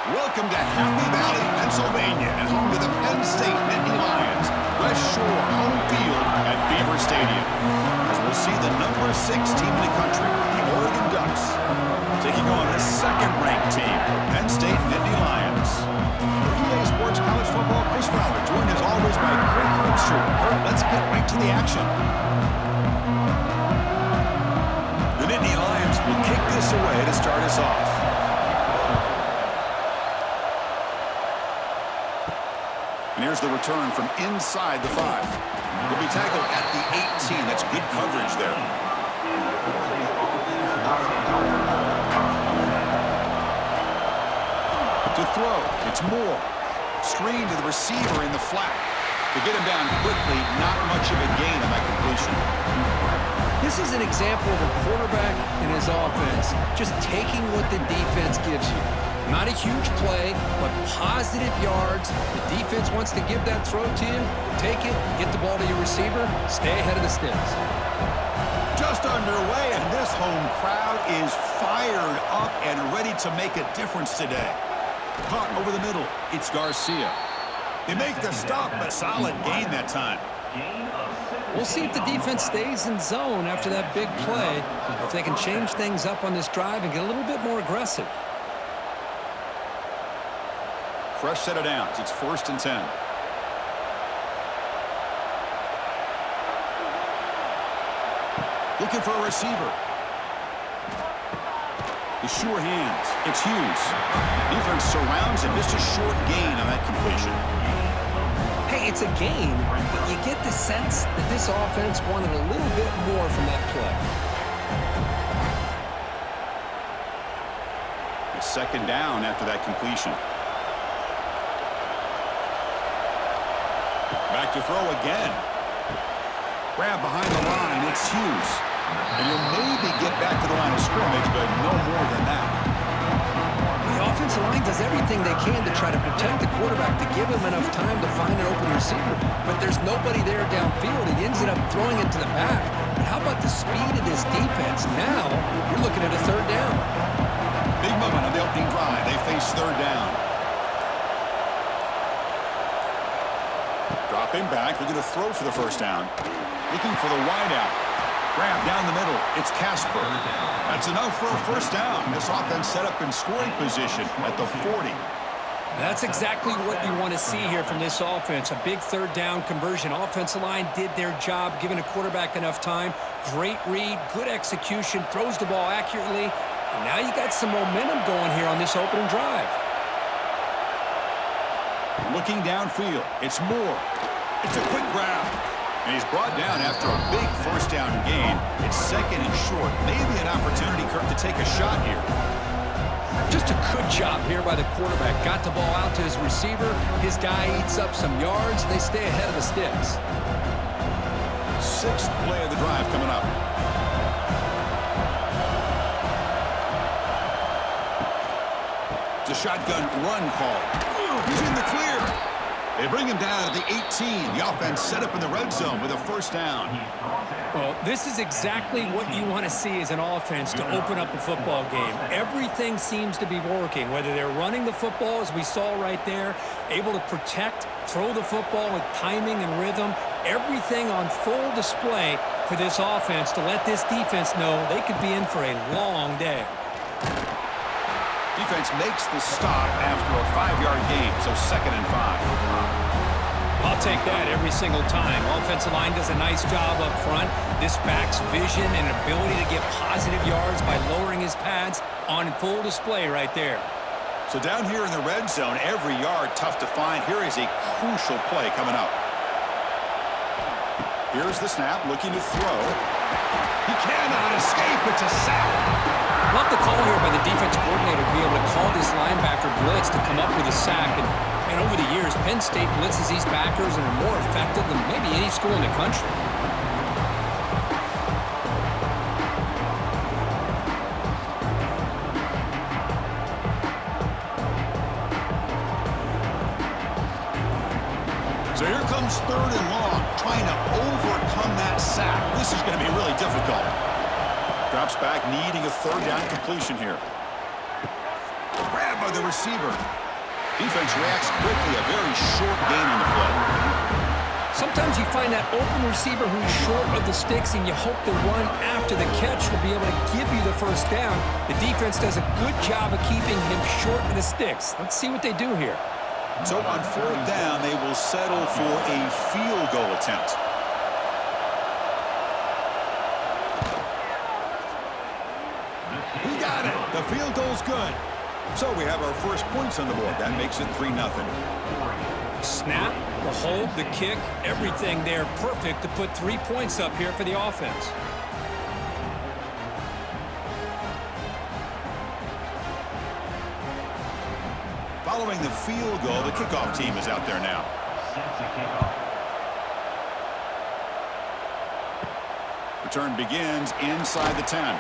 Welcome to Happy Valley, Pennsylvania, and home to the Penn State Nittany Lions. West Shore home field at Beaver Stadium. As we'll see the number 6 team in the country, the Oregon Ducks, taking on the second-ranked team, Penn State Nittany Lions. For EA Sports College Football, Chris Fowler, joined as always by Craig Herbstreit. Kurt, let's get right to the action. The Nittany Lions will kick this away to start us off. And here's the return from inside the 5. Will be tackled at the 18. That's good coverage there. To throw, it's Moore. Screen to the receiver in the flat. To get him down quickly, not much of a gain on that completion. This is an example of a quarterback and his offense just taking what the defense gives you. Not a huge play, but positive yards. The defense wants to give that throw to you. Take it, get the ball to your receiver, stay ahead of the sticks. Just underway, and this home crowd is fired up and ready to make a difference today. Caught over the middle, it's Garcia. They make the stop, but solid gain that time. We'll see if the defense stays in zone after that big play, or if they can change things up on this drive and get a little bit more aggressive. Fresh set of downs. It's 1st and 10. Looking for a receiver. The sure hands. It's Hughes. Defense surrounds him. Just a short gain on that completion. Hey, it's a gain, but you get the sense that this offense wanted a little bit more from that play. It's 2nd down after that completion. Back to throw again. Grab behind the line. It's Hughes. And he'll maybe get back to the line of scrimmage, but no more than that. The offensive line does everything they can to try to protect the quarterback, to give him enough time to find an open receiver. But there's nobody there downfield. He ends up throwing it to the back. But how about the speed of this defense? Now you're looking at a 3rd down. Big moment on the opening drive. They face 3rd down. Dropping back, looking to throw for the 1st down. Looking for the wideout. Grab down the middle. It's Casper. That's enough for a 1st down. This offense set up in scoring position at the 40. That's exactly what you want to see here from this offense. A big 3rd down conversion. Offensive line did their job, giving a quarterback enough time. Great read, good execution, throws the ball accurately. And now you got some momentum going here on this opening drive. Looking downfield, it's Moore. It's a quick grab. And he's brought down after a big 1st down gain. It's 2nd and short. Maybe an opportunity, Kirk, to take a shot here. Just a good job here by the quarterback. Got the ball out to his receiver. His guy eats up some yards. They stay ahead of the sticks. 6th play of the drive coming up. It's a shotgun run call. He's in the clear. They bring him down at the 18. The offense set up in the red zone with a 1st down. Well, this is exactly what you want to see as an offense to open up a football game. Everything seems to be working, whether they're running the football, as we saw right there, able to protect, throw the football with timing and rhythm. Everything on full display for this offense to let this defense know they could be in for a long day. Defense makes the stop after a 5-yard gain, so 2nd and 5. I'll take that every single time. Offensive line does a nice job up front. This back's vision and ability to get positive yards by lowering his pads on full display right there. So down here in the red zone, every yard tough to find. Here is a crucial play coming up. Here's the snap, looking to throw. He cannot escape. It's a sack. Love the call here by the defense coordinator to be able to call this linebacker blitz to come up with a sack. And over the years, Penn State blitzes these backers and are more effective than maybe any school in the country. So here comes 3rd and long, trying to overcome that sack. This is going to be really difficult. Drops back, needing a 3rd down completion here. Grab by the receiver. Defense reacts quickly. A very short gain on the play. Sometimes you find that open receiver who's short of the sticks, and you hope the run after the catch will be able to give you the first down. The defense does a good job of keeping him short of the sticks. Let's see what they do here. So on fourth down, they will settle for a field goal attempt. He got it. The field goal's good. So we have our first points on the board. That makes it 3-0. Snap, the hold, the kick, everything there perfect to put 3 points up here for the offense. Following the field goal, the kickoff team is out there now. Return begins inside the 10.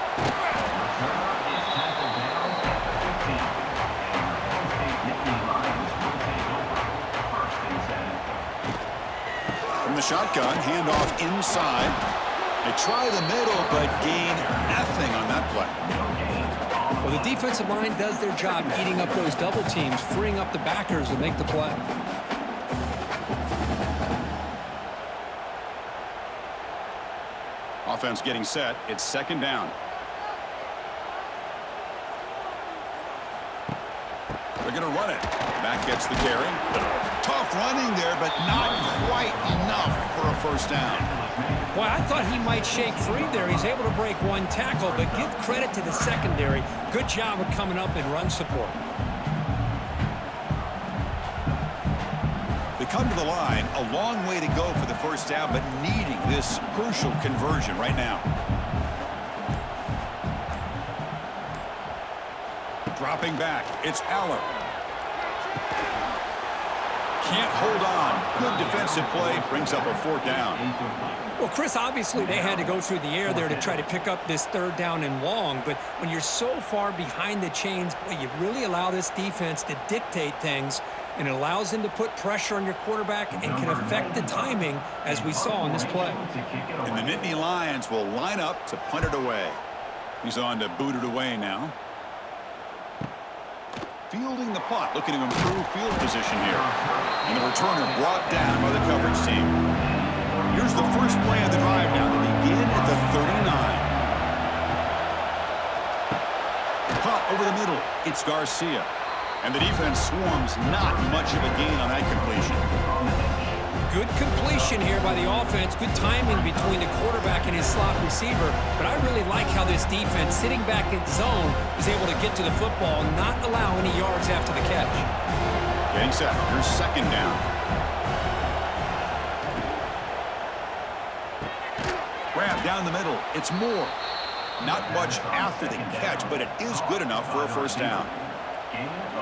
From the shotgun, handoff inside. They try the middle, but gain nothing on that play. Well, the defensive line does their job eating up those double teams, freeing up the backers to make the play. Offense getting set. It's second down. They're going to run it. Back gets the carry. Tough running there, but not quite enough for a first down. Well, I thought he might shake free there. He's able to break one tackle, but give credit to the secondary. Good job of coming up and run support. They come to the line, a long way to go for the first down, but needing this crucial conversion right now. Dropping back, it's Aller. Can't hold on. Good defensive play, brings up a fourth down. Well, Chris, obviously they had to go through the air there to try to pick up this third down and long, but when you're so far behind the chains, boy, you really allow this defense to dictate things, and it allows them to put pressure on your quarterback and can affect the timing, as we saw on this play. And the Nittany Lions will line up to punt it away. He's on to boot it away now. Fielding the punt, looking to improve field position here. And the returner brought down by the coverage team. Here's the first play of the drive now to begin at the 39. Punt over the middle. It's Garcia. And the defense swarms, not much of a gain on that completion. Good completion here by the offense. Good timing between the quarterback and his slot receiver. But I really like how this defense, sitting back in zone, is able to get to the football and not allow any yards after the catch. Getting set. Here's second down. Grab down the middle. It's Moore. Not much after the catch, but it is good enough for a first down.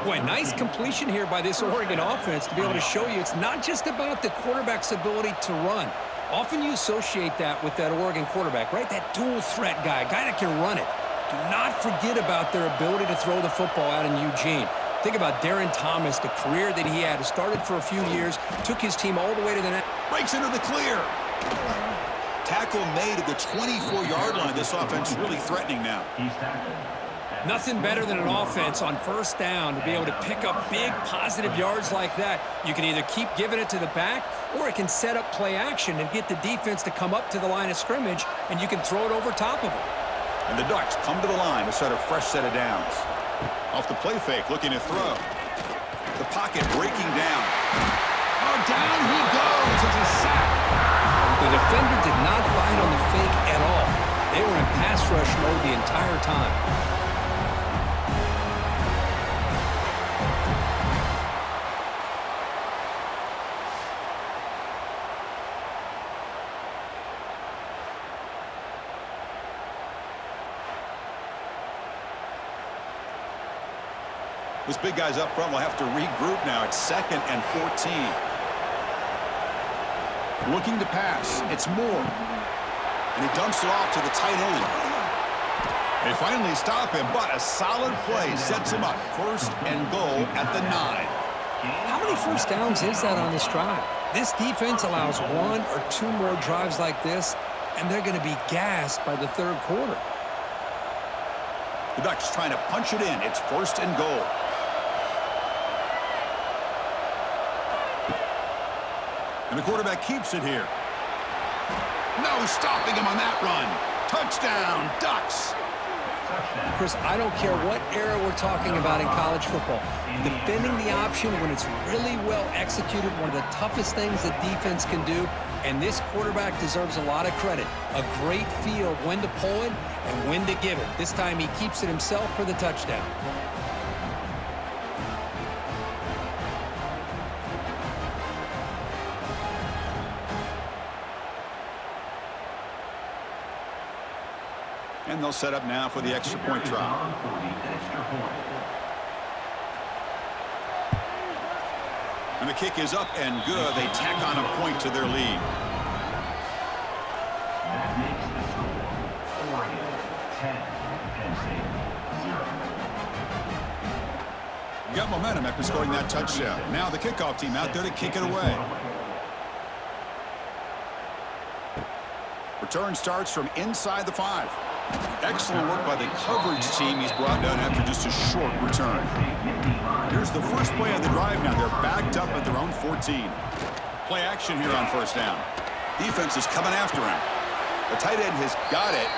Boy, nice completion here by this Oregon offense to be able to show you it's not just about the quarterback's ability to run. Often you associate that with that Oregon quarterback, right? That dual threat guy that can run it. Do not forget about their ability to throw the football out in Eugene. Think about Darren Thomas, the career that he had. He started for a few years, took his team all the way to the net. Breaks into the clear. Tackle made at the 24-yard line. This offense is really threatening now. Nothing better than an offense on first down to be able to pick up big positive yards like that. You can either keep giving it to the back, or it can set up play action and get the defense to come up to the line of scrimmage, and you can throw it over top of them. And the Ducks come to the line to set a fresh set of downs. Off the play fake, looking to throw. The pocket breaking down. Oh, down he goes. It's a sack. The defender did not bite on the fake at all. They were in pass rush mode the entire time. This big guy's up front will have to regroup now. It's 2nd and 14. Looking to pass. It's Moore. And he dumps it off to the tight end. They finally stop him, but a solid play sets him up. 1st and goal at the 9. How many first downs is that on this drive? This defense allows 1 or 2 more drives like this, and they're going to be gassed by the 3rd quarter. The Ducks trying to punch it in. It's 1st and goal. And the quarterback keeps it here. No stopping him on that run. Touchdown, Ducks. Chris, I don't care what era we're talking about in college football. Defending the option when it's really well executed, one of the toughest things that defense can do, and this quarterback deserves a lot of credit. A great feel of when to pull it and when to give it. This time he keeps it himself for the touchdown. And they'll set up now for the extra point try. And the kick is up and good. They tack on a point to their lead. That makes the score Oregon 10, Penn State 0. You got momentum after scoring that touchdown. Now the kickoff team out there to kick it away. Return starts from inside the 5. Excellent work by the coverage team. He's brought down after just a short return. Here's the first play of the drive now. They're backed up at their own 14. Play action here on first down. Defense is coming after him. The tight end has got it,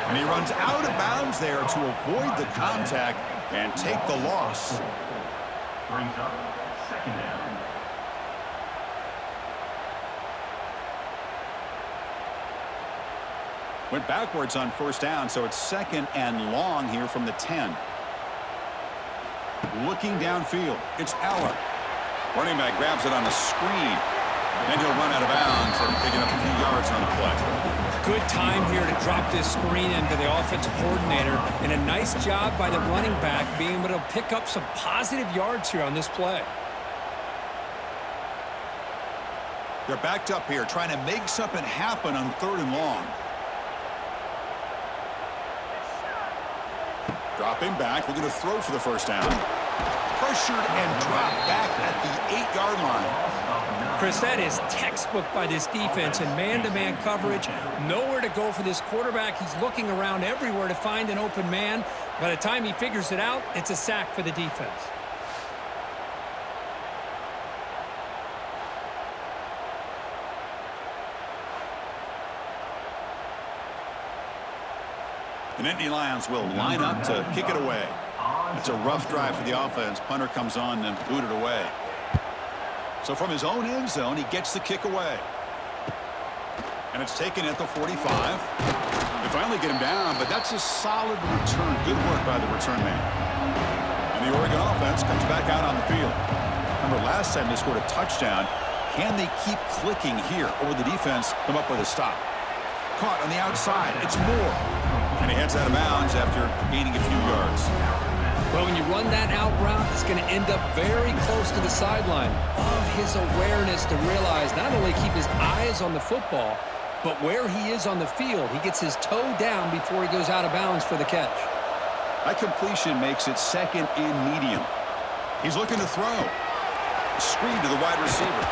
and he runs out of bounds there to avoid the contact and take the loss. Brings up second down. Went backwards on first down, so it's second and long here from the 10. Looking downfield, it's Aller. Running back grabs it on the screen. Then he'll run out of bounds and picking up a few yards on the play. Good time here to drop this screen into the offensive coordinator, and a nice job by the running back being able to pick up some positive yards here on this play. They're backed up here trying to make something happen on third and long. Dropping back, looking to throw for the first down. Pressured and dropped back at the 8-yard line. Chris, that is textbook by this defense in man-to-man coverage. Nowhere to go for this quarterback. He's looking around everywhere to find an open man. By the time he figures it out, it's a sack for the defense. The Nittany Lions will line up to kick it away. It's a rough drive for the offense. Punter comes on and booted away. So from his own end zone, he gets the kick away. And it's taken at the 45. They finally get him down, but that's a solid return. Good work by the return man. And the Oregon offense comes back out on the field. Remember, last time they scored a touchdown. Can they keep clicking here, or will the defense come up with a stop? Caught on the outside. It's Moore. And he heads out of bounds after gaining a few yards. Well, when you run that out route, it's going to end up very close to the sideline. Love his awareness to realize not only keep his eyes on the football, but where he is on the field. He gets his toe down before he goes out of bounds for the catch. That completion makes it second and medium. He's looking to throw. Screen to the wide receiver.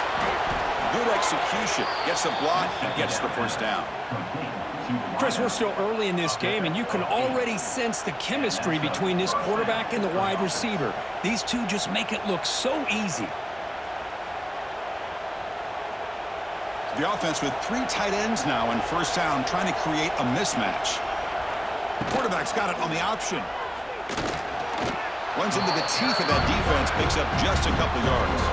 Good execution. Gets a block and gets the first down. Chris, we're still early in this game, and you can already sense the chemistry between this quarterback and the wide receiver. These two just make it look so easy. The offense with 3 tight ends now in first down, trying to create a mismatch. The quarterback's got it on the option. Runs into the teeth of that defense, picks up just a couple yards.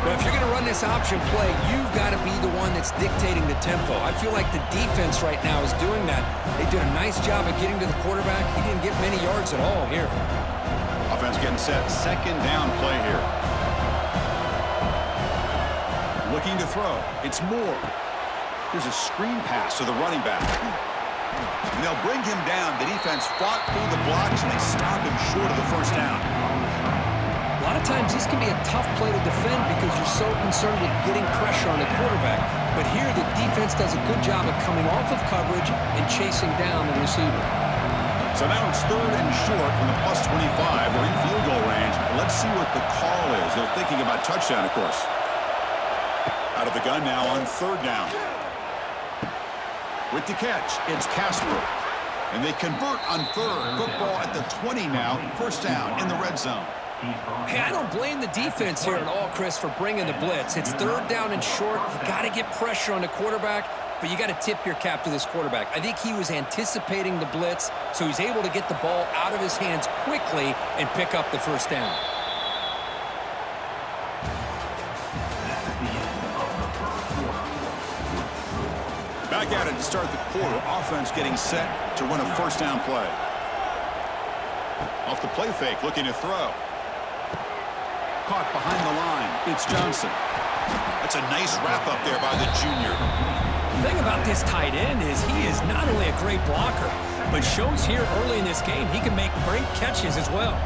But if you're going to run this option play, you've got to be the one that's dictating the tempo. I feel like the defense right now is doing that. They did a nice job of getting to the quarterback. He didn't get many yards at all here. Offense getting set. Second down play here. Looking to throw. It's Moore. Here's a screen pass to the running back. And they'll bring him down. The defense fought through the blocks, and they stop him short of the first down. A lot of times this can be a tough play to defend because you're so concerned with getting pressure on the quarterback. But here the defense does a good job of coming off of coverage and chasing down the receiver. So now it's third and short from the +25. We're in field goal range. Let's see what the call is. They're thinking about touchdown, of course. Out of the gun now on third down. With the catch, it's Casper. And they convert on third. Football at the 20 now. First down in the red zone. Hey, I don't blame the defense here at all, Chris, for bringing the blitz. It's third down and short. You got to get pressure on the quarterback, but you got to tip your cap to this quarterback. I think he was anticipating the blitz, so he's able to get the ball out of his hands quickly and pick up the first down. Back at it to start the quarter. Offense getting set to run a first down play. Off the play fake, looking to throw. Caught behind the line. It's Johnson. That's a nice wrap up there by the junior. The thing about this tight end is he is not only a great blocker, but shows here early in this game he can make great catches as well.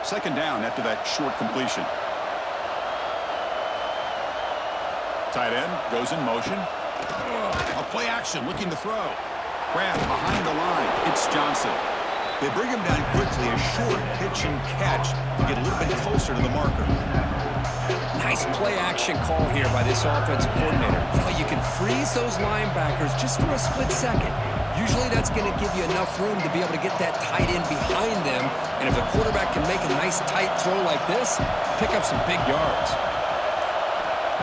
Second down after that short completion. Tight end goes in motion. A play action looking to throw. Grab behind the line. It's Johnson. They bring him down quickly. A short pitch and catch to get a little bit closer to the marker. Nice play action call here by this offensive coordinator. You can freeze those linebackers just for a split second. Usually that's going to give you enough room to be able to get that tight end behind them. And if the quarterback can make a nice tight throw like this, pick up some big yards.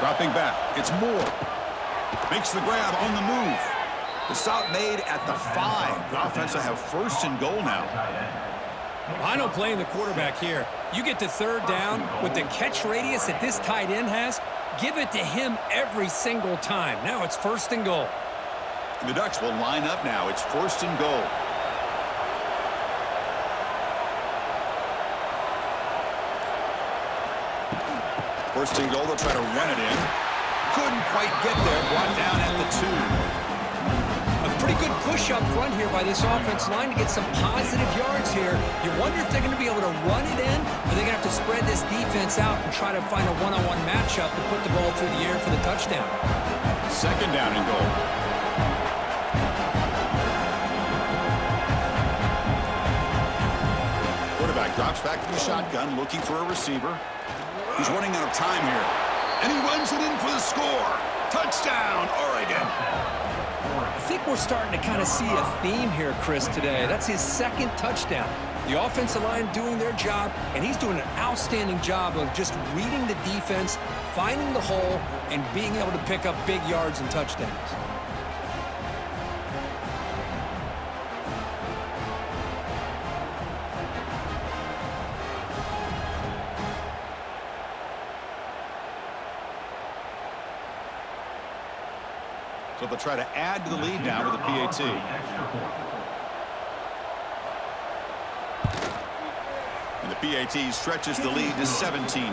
Dropping back. It's Moore. Makes the grab on the move. The stop made at the 5. The offense will have first and goal now. I don't blame the quarterback here. You get to third down with the catch radius that this tight end has, give it to him every single time. Now it's first and goal. The Ducks will line up now. It's first and goal. First and goal, they'll try to run it in. Couldn't quite get there. Brought down at the 2. A pretty good push up front here by this offense line to get some positive yards here. You wonder if they're going to be able to run it in, or they're going to have to spread this defense out and try to find a one-on-one matchup to put the ball through the air for the touchdown. Second down and goal. Quarterback drops back from the shotgun, looking for a receiver. He's running out of time here. And he runs it in for the score. Touchdown, Oregon. I think we're starting to kind of see a theme here, Chris, today. That's his second touchdown. The offensive line doing their job, and he's doing an outstanding job of just reading the defense, finding the hole, and being able to pick up big yards and touchdowns. So they'll try to add to the lead now with a PAT. And the PAT stretches the lead to 17-0.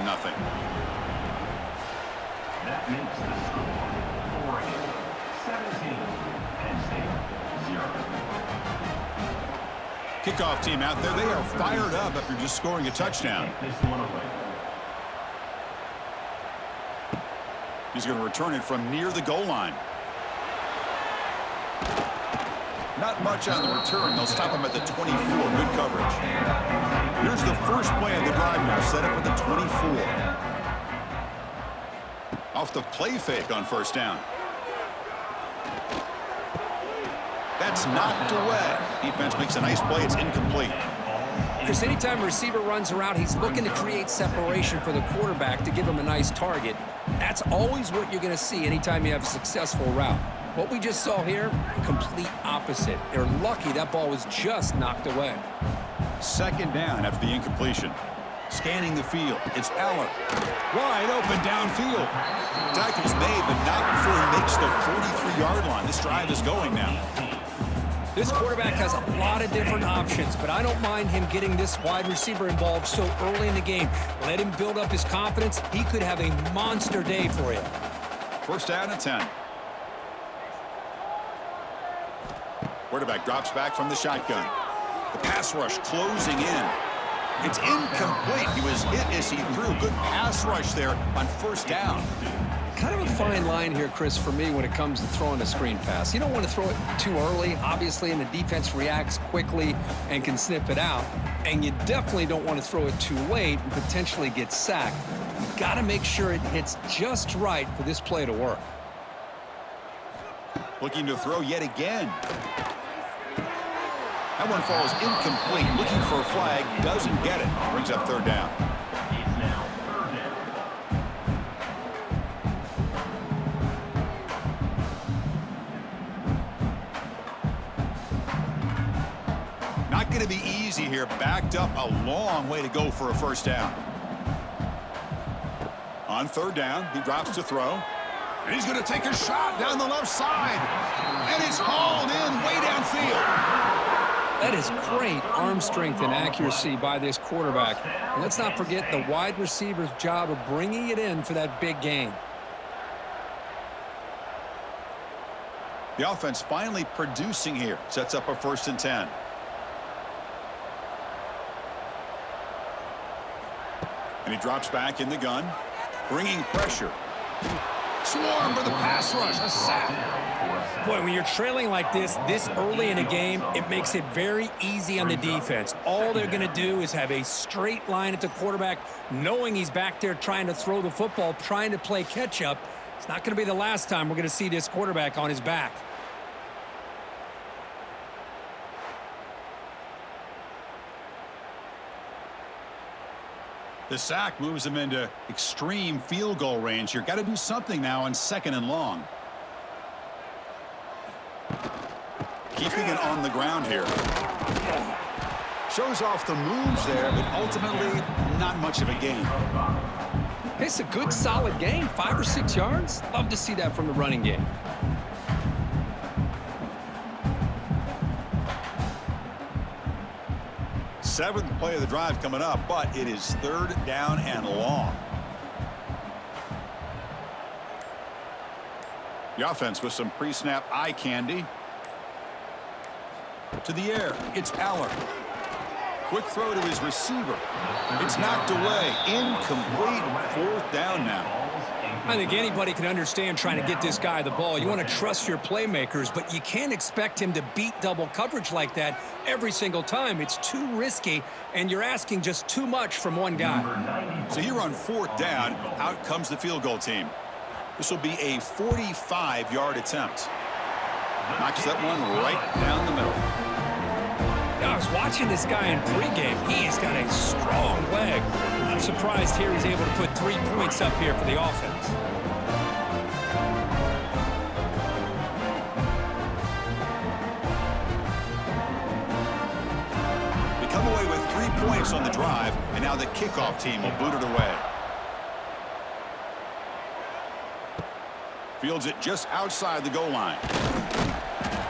That makes the score Oregon 17, Penn State 0. Kickoff team out there. They are fired up after just scoring a touchdown. Take this one away. He's going to return it from near the goal line. Not much on the return. They'll stop him at the 24. Good coverage. Here's the first play of the drive now. Set up at the 24. Off the play fake on first down. That's knocked away. Defense makes a nice play. It's incomplete. Chris, anytime a receiver runs around, he's looking to create separation for the quarterback to give him a nice target. That's always what you're going to see anytime you have a successful route. What we just saw here, complete opposite. They're lucky that ball was just knocked away. Second down after the incompletion. Scanning the field. It's Allen. Wide open downfield. Tackel's made, but not before he makes the 43-yard line. This drive is going now. This quarterback has a lot of different options, but I don't mind him getting this wide receiver involved so early in the game. Let him build up his confidence. He could have a monster day for you. First down and 10. Quarterback drops back from the shotgun. The pass rush closing in. It's incomplete. He was hit as he threw. Good pass rush there on first down. Kind of a fine line here, Chris, for me when it comes to throwing a screen pass. You don't want to throw it too early, obviously, and the defense reacts quickly and can snip it out. And you definitely don't want to throw it too late and potentially get sacked. You've got to make sure it hits just right for this play to work. Looking to throw yet again. That one falls incomplete. Looking for a flag. Doesn't get it. Brings up third down. It's now third down. Not going to be easy here. Backed up a long way to go for a first down. On third down, he drops to throw. And he's going to take a shot down the left side. And it's hauled in way downfield. That is great arm strength and accuracy by this quarterback. And let's not forget the wide receiver's job of bringing it in for that big gain. The offense finally producing here. Sets up a 1st and 10. And he drops back in the gun, bringing pressure. Swarm for the pass rush. A sack. Boy, when you're trailing like this early in a game, it makes it very easy on the defense. All they're going to do is have a straight line at the quarterback, knowing he's back there trying to throw the football, trying to play catch-up. It's not going to be the last time we're going to see this quarterback on his back. The sack moves him into extreme field goal range here. Got to do something now on 2nd and long. Keeping it on the ground here. Shows off the moves there, but ultimately not much of a gain. It's a good, solid game, 5 or 6 yards. Love to see that from the running game. Seventh play of the drive coming up, but it is 3rd down and long. The offense with some pre-snap eye candy. To the air, it's Aller. Quick throw to his receiver. It's knocked away. Incomplete. 4th down now. I think anybody can understand trying to get this guy the ball. You want to trust your playmakers, but you can't expect him to beat double coverage like that every single time. It's too risky, and you're asking just too much from one guy. So here on 4th down, out comes the field goal team. This will be a 45-yard attempt. Knocks that one right down the middle. I was watching this guy in pregame. He's got a strong leg. I'm surprised here he's able to put 3 points up here for the offense. We come away with 3 points on the drive, and now the kickoff team will boot it away. Fields it just outside the goal line.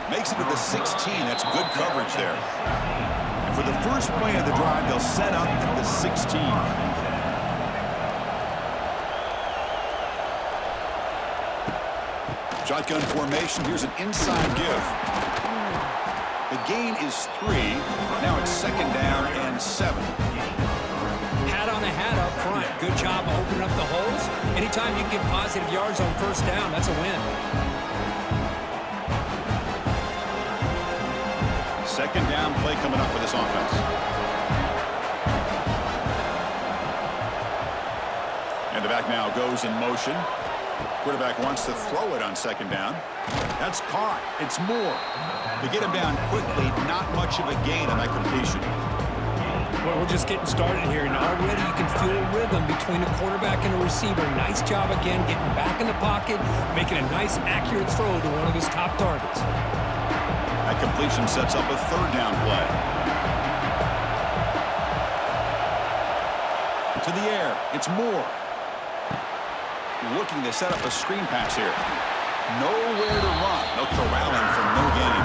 Makes it to the 16. That's good coverage there. And for the first play of the drive, they'll set up at the 16. Shotgun formation. Here's an inside give. The gain is 3. Now it's 2nd down and 7. Hat on a hat up front. Good job opening up the holes. Anytime you can get positive yards on 1st down, that's a win. 2nd down play coming up for this offense. And the back now goes in motion. Quarterback wants to throw it on 2nd down. That's caught. It's Moore. To get him down quickly, not much of a gain on that completion. Well, we're just getting started here, and already you can feel a rhythm between a quarterback and a receiver. Nice job again getting back in the pocket, making a nice, accurate throw to one of his top targets. That completion sets up a 3rd down play. To the air, it's Moore. Looking to set up a screen pass here. Nowhere to run. They'll corral him for no gain.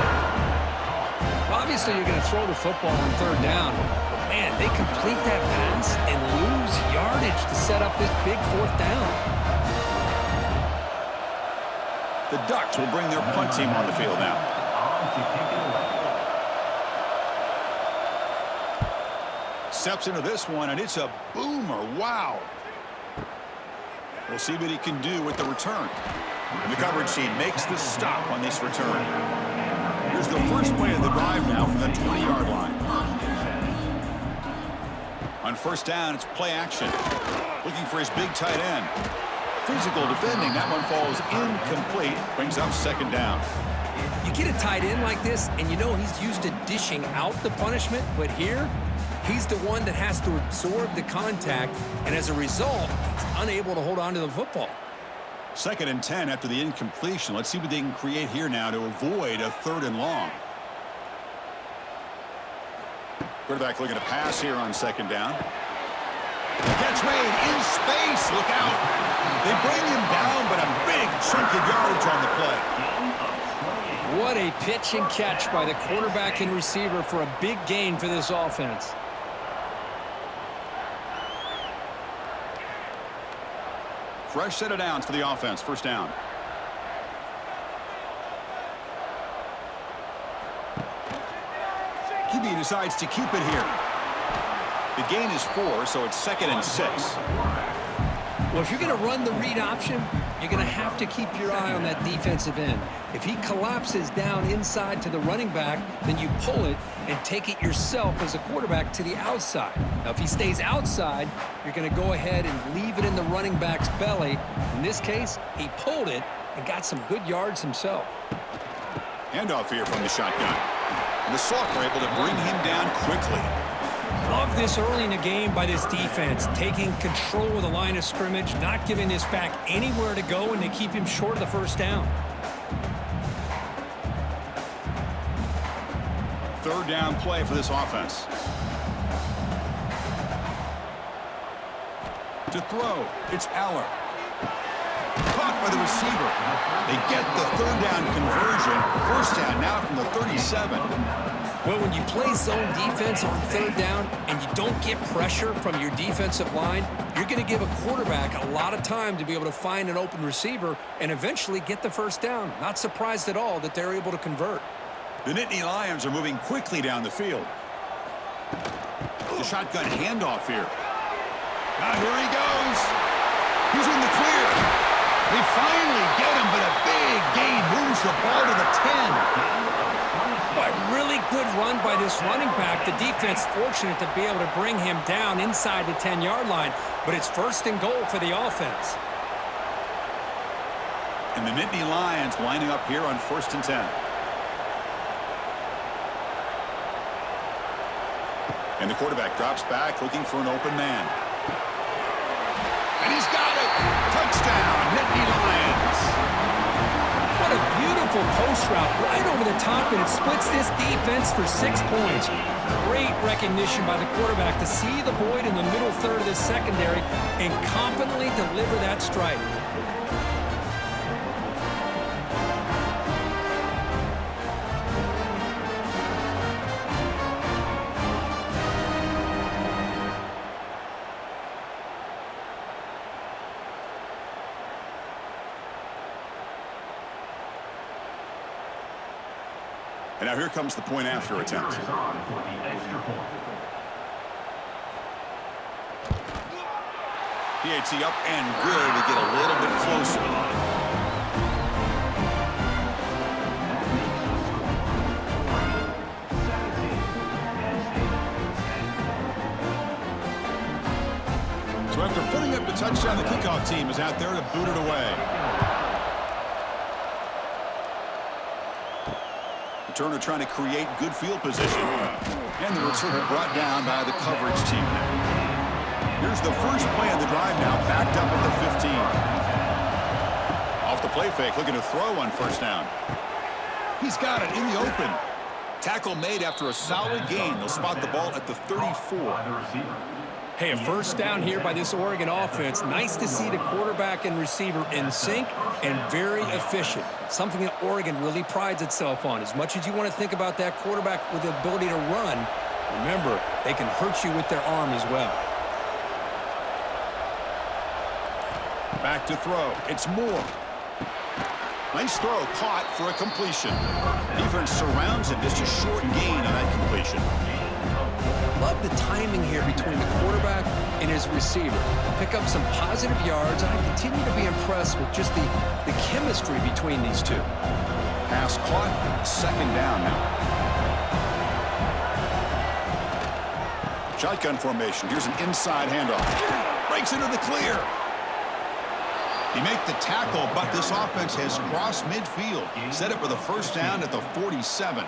Well, obviously, you're going to throw the football on 3rd down. Man, they complete that pass and lose yardage to set up this big 4th down. The Ducks will bring their punt team on the field now. Steps into this one, and it's a boomer. Wow. We'll see what he can do with the return. And the coverage team makes the stop on this return. Here's the first play of the drive now from the 20-yard line. On 1st down, it's play action. Looking for his big tight end. Physical defending. That one falls incomplete. Brings up 2nd down. You get a tight end like this, and you know he's used to dishing out the punishment, but here, he's the one that has to absorb the contact, and as a result, he's unable to hold on to the football. 2nd and 10 after the incompletion. Let's see what they can create here now to avoid a 3rd and long. Quarterback looking to pass here on 2nd down. Catch made in space. Look out. They bring him down, but a big chunk of yardage on the play. What a pitch and catch by the quarterback and receiver for a big gain for this offense. Fresh set of downs for the offense. 1st down. QB decides to keep it here. The gain is 4, so it's 2nd and 6. Well, if you're going to run the read option, you're going to have to keep your eye on that defensive end. If he collapses down inside to the running back, then you pull it and take it yourself as a quarterback to the outside. Now, if he stays outside, you're going to go ahead and leave it in the running back's belly. In this case, he pulled it and got some good yards himself. Handoff here from the shotgun. And the Soft were able to bring him down quickly. Love this early in the game by this defense, taking control of the line of scrimmage, not giving this back anywhere to go, and they keep him short of the 1st down. 3rd down play for this offense. To throw, it's Aller. Caught by the receiver. They get the 3rd down conversion. 1st down now from the 37. Well, when you play zone defense on 3rd down and you don't get pressure from your defensive line, you're going to give a quarterback a lot of time to be able to find an open receiver and eventually get the 1st down. Not surprised at all that they're able to convert. The Nittany Lions are moving quickly down the field. The shotgun handoff here. Now here he goes. He's in the clear. They finally get him, but a big gain moves the ball to the 10. A really good run by this running back. The defense fortunate to be able to bring him down inside the 10-yard line, but it's 1st and goal for the offense. And the Nittany Lions lining up here on 1st and 10. And the quarterback drops back looking for an open man. And he's got it. Touchdown, Nittany Lions. What a beautiful post route right over the top, and it splits this defense for 6 points. Great recognition by the quarterback to see the void in the middle 3rd of the secondary and confidently deliver that strike. And now here comes the point after attempt. PAT up and good to get a little bit closer. So after putting up the touchdown, the kickoff team is out there to boot it away. Returner trying to create good field position. And the returner brought down by the coverage team. Here's the first play of the drive now, backed up at the 15. Off the play fake, looking to throw on 1st down. He's got it in the open. Tackle made after a solid gain. They'll spot the ball at the 34. Hey, a 1st down here by this Oregon offense. Nice to see the quarterback and receiver in sync and very efficient. Something that Oregon really prides itself on. As much as you want to think about that quarterback with the ability to run, remember, they can hurt you with their arm as well. Back to throw. It's Moore. Nice throw, caught for a completion. Defense surrounds him. Just a short gain on that completion. Love the timing here between the quarterback and his receiver. Pick up some positive yards, and I continue to be impressed with just the chemistry between these two. Pass caught, 2nd down now. Shotgun formation. Here's an inside handoff. Breaks into the clear. He made the tackle, but this offense has crossed midfield. Set it with a first down at the 47.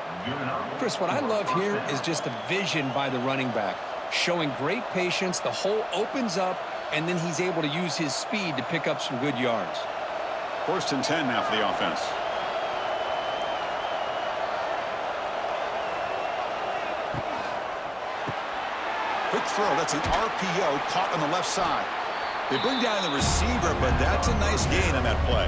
Chris, what I love here is just the vision by the running back. Showing great patience, the hole opens up, and then he's able to use his speed to pick up some good yards. 1st and 10 now for the offense. Quick throw, that's an RPO caught on the left side. They bring down the receiver, but that's a nice gain on that play.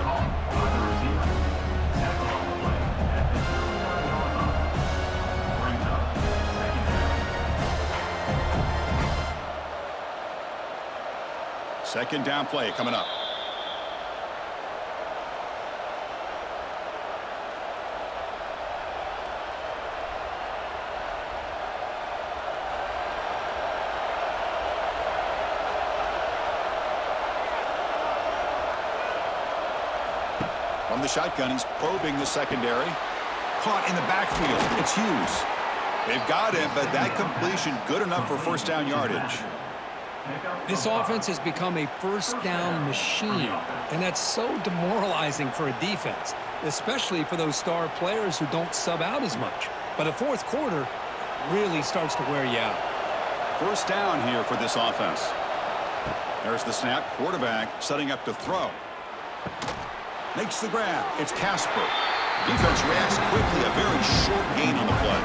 Second down play coming up. From the shotgun, he's probing the secondary. Caught in the backfield. It's Hughes. They've got him, but that completion good enough for first down yardage. This offense has become a first down machine, and that's so demoralizing for a defense, especially for those star players who don't sub out as much. But the fourth quarter really starts to wear you out. First down here for this offense. There's the snap. Quarterback setting up to throw. Makes the grab. It's Casper. Defense reacts quickly. A very short gain on the play.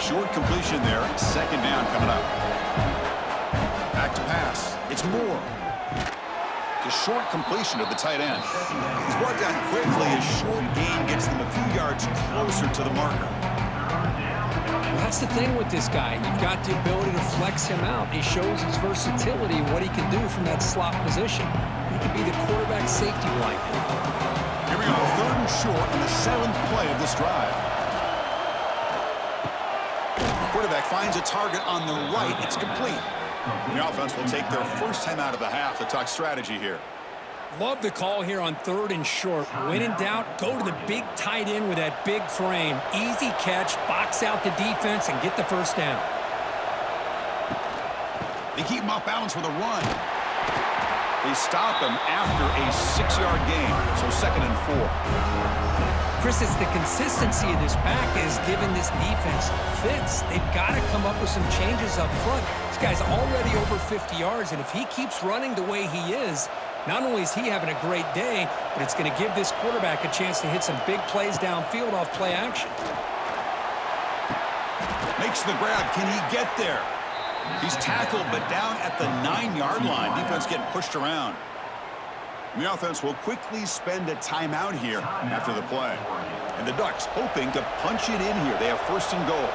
Short completion there. Second down coming up. Back to pass. It's Moore. The short completion to the tight end. He's brought down quickly. A short gain gets them a few yards closer to the marker. That's the thing with this guy. You've got the ability to flex him out. He shows his versatility and what he can do from that slot position. He can be the quarterback safety blanket. Here we go. 3rd and short on the 7th play of this drive. Quarterback finds a target on the right. It's complete. The offense will take their first time out of the half to talk strategy here. Love the call here on 3rd and short. When in doubt, go to the big tight end with that big frame. Easy catch, box out the defense, and get the first down. They keep him off balance with a run. They stop him after a 6-yard gain, so 2nd and 4. Chris, it's the consistency of this back that has given this defense fits. They've got to come up with some changes up front. This guy's already over 50 yards, and if he keeps running the way he is, not only is he having a great day, but it's going to give this quarterback a chance to hit some big plays downfield off play action. Makes the grab. Can he get there? He's tackled, but down at the 9-yard line. Defense getting pushed around. The offense will quickly spend a timeout here after the play. And the Ducks hoping to punch it in here. They have 1st and goal.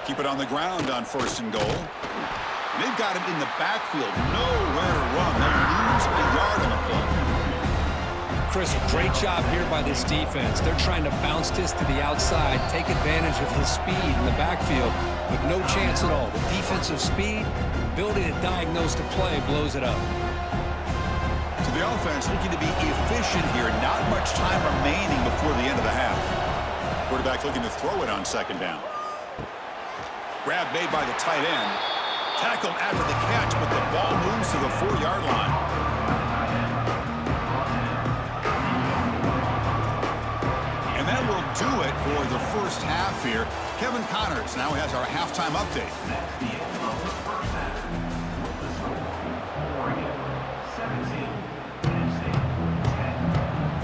Keep it on the ground on 1st and goal. And they've got him in the backfield. Nowhere to run. They lose a yard on the play. Chris, great job here by this defense. They're trying to bounce this to the outside, take advantage of his speed in the backfield, but no chance at all. The defensive speed, ability to diagnose the play, blows it up. So the offense looking to be efficient here. Not much time remaining before the end of the half. Quarterback looking to throw it on 2nd down. Grab made by the tight end. Tackled after the catch, but the ball moves to the 4-yard line. That will do it for the first half here. Kevin Connors now has our halftime update.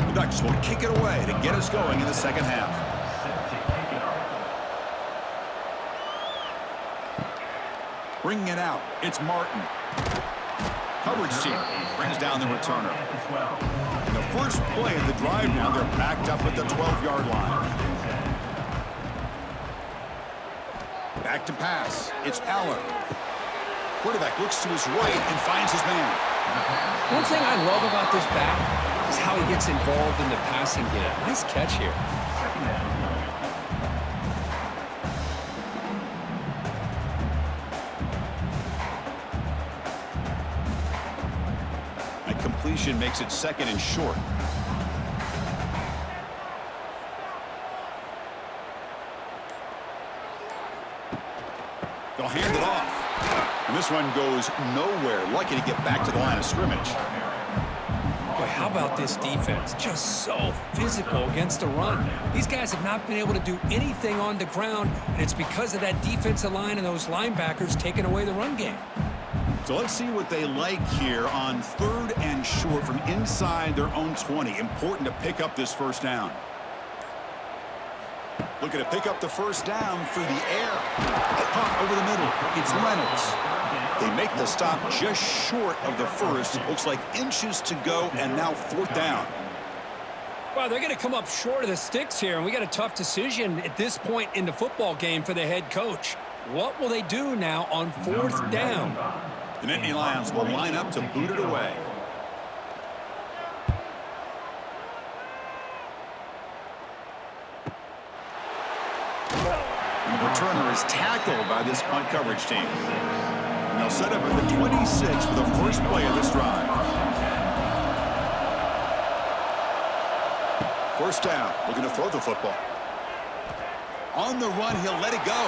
The Ducks will kick it away to get us going in the second half. Bringing it out, it's Martin. Coverage team brings down the returner. And the first play of the drive now, they're backed up at the 12-yard line. Back to pass. It's Allen. Quarterback looks to his right and finds his man. One thing I love about this back is how he gets involved in the passing game. Nice catch here. completion makes it 2nd and short. They'll hand it off. And this one goes nowhere. Lucky to get back to the line of scrimmage. Boy, how about this defense? Just so physical against the run. These guys have not been able to do anything on the ground, and it's because of that defensive line and those linebackers taking away the run game. So let's see what they like here on 3rd and short from inside their own 20. Important to pick up this first down. Looking to pick up the first down through the air. Pump over the middle. It's Reynolds. They make the stop just short of the first. It looks like inches to go, and now 4th down. Well, they're going to come up short of the sticks here, and we got a tough decision at this point in the football game for the head coach. What will they do now on 4th down? The Nittany Lions will line up to boot it away. And the returner is tackled by this punt coverage team. And they'll set up at the 26 for the first play of this drive. First down, looking to throw the football. On the run, he'll let it go.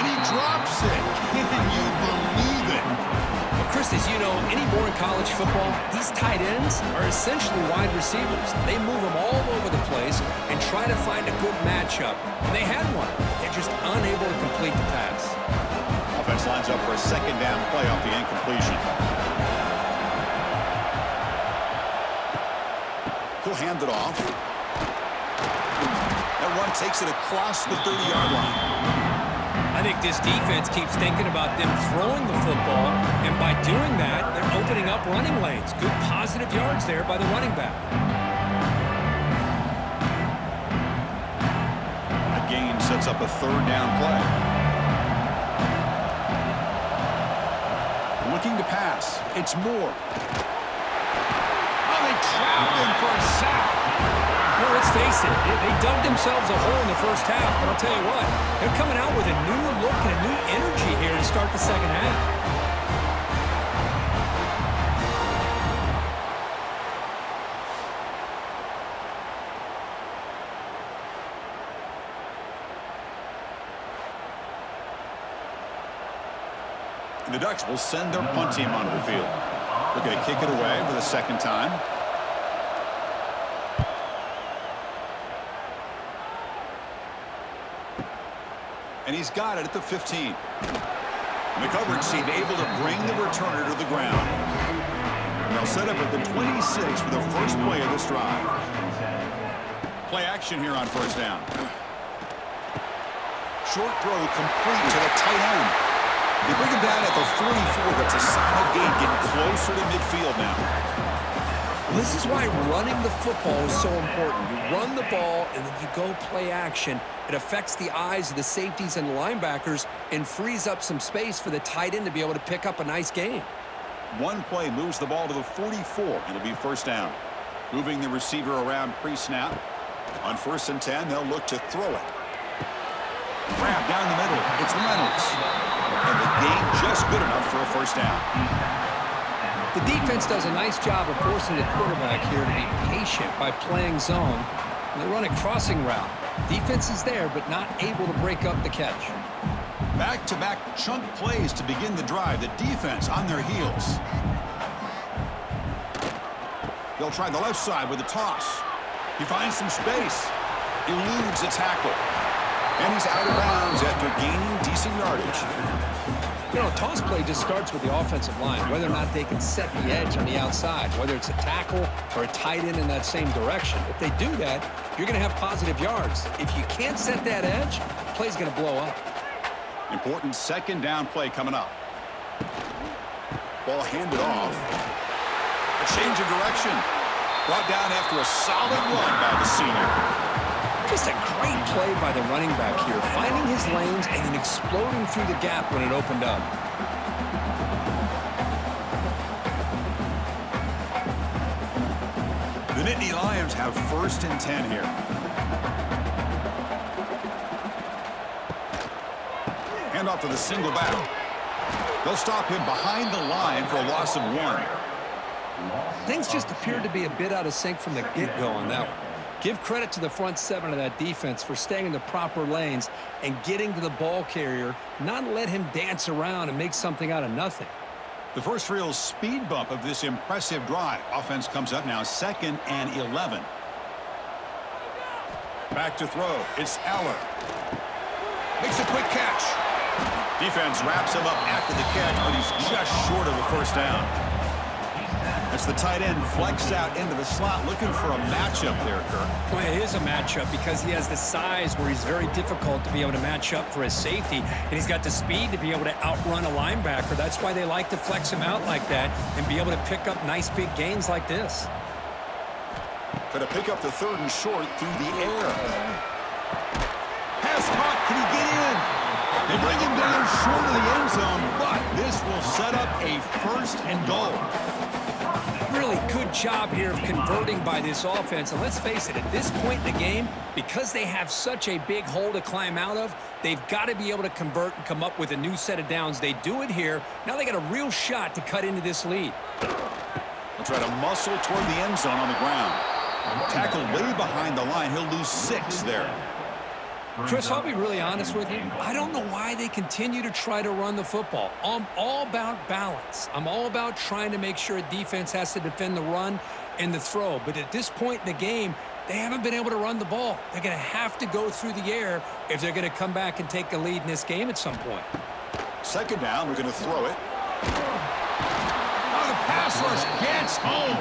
And he drops it. Can you believe it? Well, Chris, as you know, anymore in college football, these tight ends are essentially wide receivers. They move them all over the place and try to find a good matchup. And they had one. They're just unable to complete the pass. Offense lines up for a 2nd down play off the incompletion. He'll hand it off. That one takes it across the 30-yard line. I think this defense keeps thinking about them throwing the football, and by doing that, they're opening up running lanes. Good positive yards there by the running back. That gain sets up a 3rd down play. Looking to pass. It's Moore. Oh, they trapped him for a sack. Well, let's face it, they dug themselves a hole in the first half, but I'll tell you what, they're coming out with a new look and a new energy here to start the second half. The Ducks will send their punt team onto the field. They're going to kick it away for the 2nd time. And he's got it at the 15. And the coverage team able to bring the returner to the ground. And they'll set up at the 26 for the first play of this drive. Play action here on 1st down. Short throw complete to the tight end. They bring him down at the 44. That's a solid gain, getting closer to midfield now. This is why running the football is so important. You run the ball, and then you go play action. It affects the eyes of the safeties and linebackers and frees up some space for the tight end to be able to pick up a nice gain. One play moves the ball to the 44. It'll be 1st down. Moving the receiver around pre-snap. On 1st and 10, they'll look to throw it. Grab down the middle. It's Reynolds. And the gain just good enough for a 1st down. The defense does a nice job of forcing the quarterback here to be patient by playing zone. And they run a crossing route. Defense is there, but not able to break up the catch. Back-to-back chunk plays to begin the drive. The defense on their heels. They'll try the left side with a toss. He finds some space. Eludes a tackle. And he's out of bounds after gaining decent yardage. You know, toss play just starts with the offensive line, whether or not they can set the edge on the outside, whether it's a tackle or a tight end in that same direction. If they do that, you're going to have positive yards. If you can't set that edge, the play's going to blow up. Important 2nd down play coming up. Ball handed off. A change of direction. Brought down after a solid run by the senior. Just a great play by the running back here, finding his lanes and then exploding through the gap when it opened up. The Nittany Lions have 1st and 10 here. Hand off to the single back. They'll stop him behind the line for a loss of 1. Things just appeared to be a bit out of sync from the get-go on that one. Give credit to the front seven of that defense for staying in the proper lanes and getting to the ball carrier, not let him dance around and make something out of nothing. The first real speed bump of this impressive drive. Offense comes up now 2nd and 11. Back to throw. It's Eller. Makes a quick catch. Defense wraps him up after the catch, but he's just short of the first down. As the tight end flexed out into the slot, looking for a matchup there, Kirk. Well, it is a matchup because he has the size where he's very difficult to be able to match up for his safety, and he's got the speed to be able to outrun a linebacker. That's why they like to flex him out like that and be able to pick up nice big gains like this. Going to pick up the 3rd and short through the air. Pass caught. Can he get in? They bring him down short of the end zone, but this will set up a 1st and goal. Really good job here of converting by this offense. And let's face it, at this point in the game, because they have such a big hole to climb out of, they've got to be able to convert and come up with a new set of downs. They do it here. Now they got a real shot to cut into this lead. They'll try to muscle toward the end zone on the ground. Tackled way behind the line. He'll lose 6 there. Chris, I'll be really honest with you. I don't know why they continue to try to run the football. I'm all about balance. I'm all about trying to make sure a defense has to defend the run and the throw. But at this point in the game, they haven't been able to run the ball. They're going to have to go through the air if they're going to come back and take a lead in this game at some point. 2nd down, we're going to throw it. Oh, the pass rush gets home.